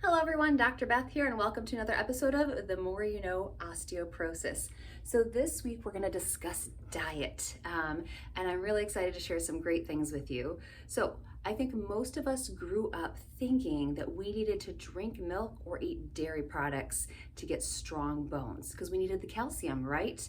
Hello everyone, Dr. Beth here, and welcome to another episode of The More You Know Osteoporosis. So this week we're going to discuss diet, and I'm really excited to share some great things with you. So I think most of us grew up thinking that we needed to drink milk or eat dairy products to get strong bones because we needed the calcium, right?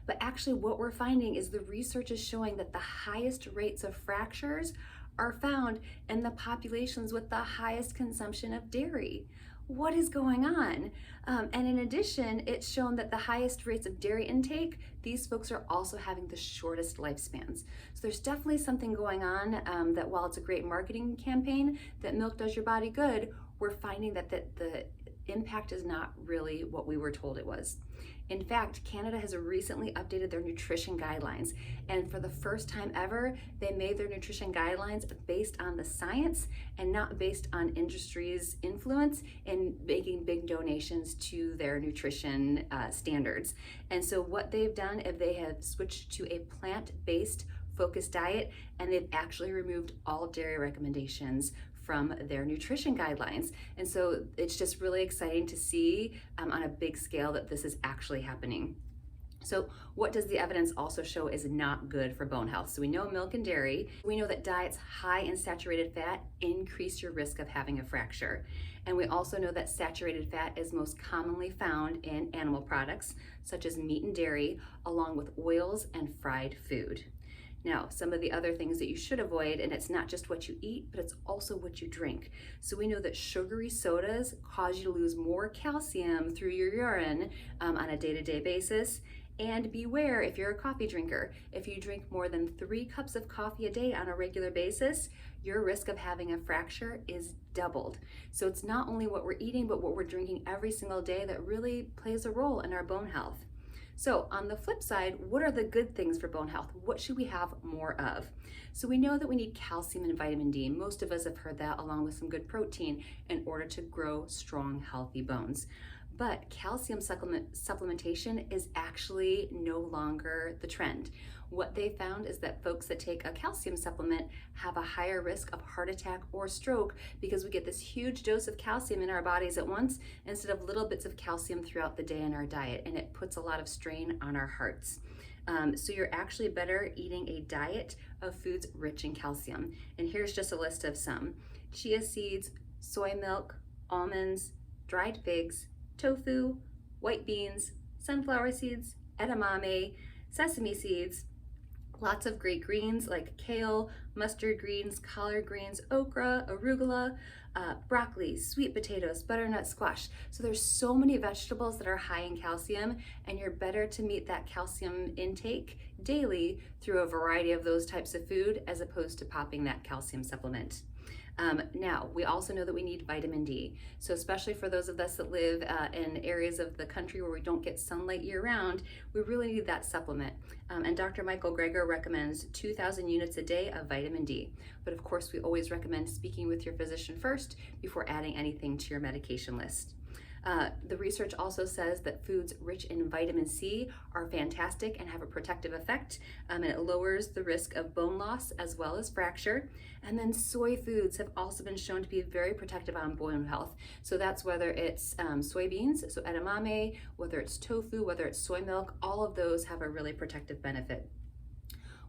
But actually what we're finding is the research is showing that the highest rates of fractures are found in the populations with the highest consumption of dairy. What is going on? And in addition, it's shown that the highest rates of dairy intake, these folks are also having the shortest lifespans. So there's definitely something going on that while it's a great marketing campaign, that milk does your body good, we're finding that the impact is not really what we were told it was. In fact, Canada has recently updated their nutrition guidelines, and for the first time ever, they made their nutrition guidelines based on the science and not based on industry's influence in making big donations to their nutrition standards. And so what they've done is they have switched to a plant-based focused diet, and they've actually removed all dairy recommendations from their nutrition guidelines. And so it's just really exciting to see on a big scale that this is actually happening. So what does the evidence also show is not good for bone health? So we know milk and dairy. We know that diets high in saturated fat increase your risk of having a fracture. And we also know that saturated fat is most commonly found in animal products, such as meat and dairy, along with oils and fried food. Now, some of the other things that you should avoid, and it's not just what you eat, but it's also what you drink. So we know that sugary sodas cause you to lose more calcium through your urine on a day-to-day basis. And beware if you're a coffee drinker. If you drink more than 3 cups of coffee a day on a regular basis, your risk of having a fracture is doubled. So it's not only what we're eating, but what we're drinking every single day that really plays a role in our bone health. So on the flip side, what are the good things for bone health? What should we have more of? So we know that we need calcium and vitamin D. Most of us have heard that, along with some good protein, in order to grow strong, healthy bones. But calcium supplementation is actually no longer the trend. What they found is that folks that take a calcium supplement have a higher risk of heart attack or stroke because we get this huge dose of calcium in our bodies at once instead of little bits of calcium throughout the day in our diet, and it puts a lot of strain on our hearts. So you're actually better eating a diet of foods rich in calcium. And here's just a list of some: chia seeds, soy milk, almonds, dried figs, tofu, white beans, sunflower seeds, edamame, sesame seeds, lots of great greens like kale, mustard greens, collard greens, okra, arugula, broccoli, sweet potatoes, butternut squash. So there's so many vegetables that are high in calcium, and you're better to meet that calcium intake daily through a variety of those types of food as opposed to popping that calcium supplement. Now, we also know that we need vitamin D. So especially for those of us that live in areas of the country where we don't get sunlight year round, we really need that supplement. And Dr. Michael Greger recommends 2,000 units a day of vitamin D. But of course, we always recommend speaking with your physician first before adding anything to your medication list. The research also says that foods rich in vitamin C are fantastic and have a protective effect, and it lowers the risk of bone loss as well as fracture. And then soy foods have also been shown to be very protective on bone health. So that's whether it's soybeans, so edamame, whether it's tofu, whether it's soy milk, all of those have a really protective benefit.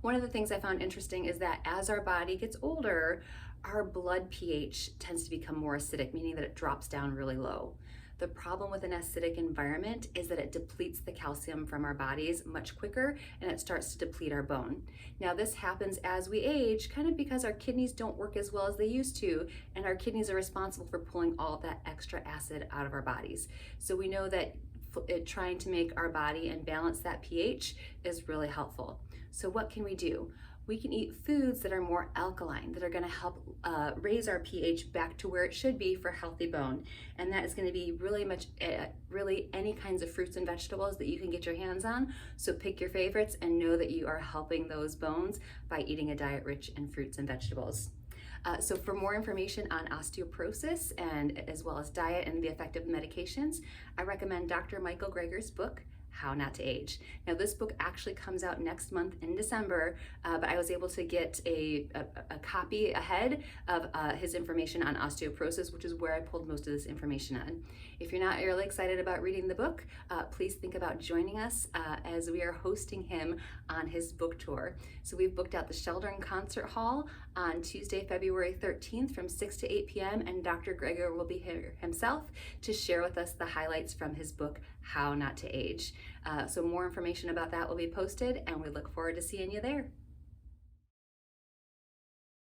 One of the things I found interesting is that as our body gets older, our blood pH tends to become more acidic, meaning that it drops down really low. The problem with an acidic environment is that it depletes the calcium from our bodies much quicker, and it starts to deplete our bone. Now this happens as we age, kind of because our kidneys don't work as well as they used to, and our kidneys are responsible for pulling all that extra acid out of our bodies. So we know that trying to make our body and balance that pH is really helpful. So what can we do? We can eat foods that are more alkaline, that are going to help raise our pH back to where it should be for healthy bone. And that is going to be really any kinds of fruits and vegetables that you can get your hands on. So pick your favorites and know that you are helping those bones by eating a diet rich in fruits and vegetables. So for more information on osteoporosis and as well as diet and the effective medications, I recommend Dr. Michael Greger's book, How Not to Age. Now, this book actually comes out next month in December, but I was able to get a copy ahead of his information on osteoporosis, which is where I pulled most of this information on. If you're not really excited about reading the book, please think about joining us as we are hosting him on his book tour. So we've booked out the Sheldon Concert Hall on Tuesday, February 13th from 6 to 8 p.m. and Dr. Greger will be here himself to share with us the highlights from his book, How Not to Age. So more information about that will be posted, and we look forward to seeing you there.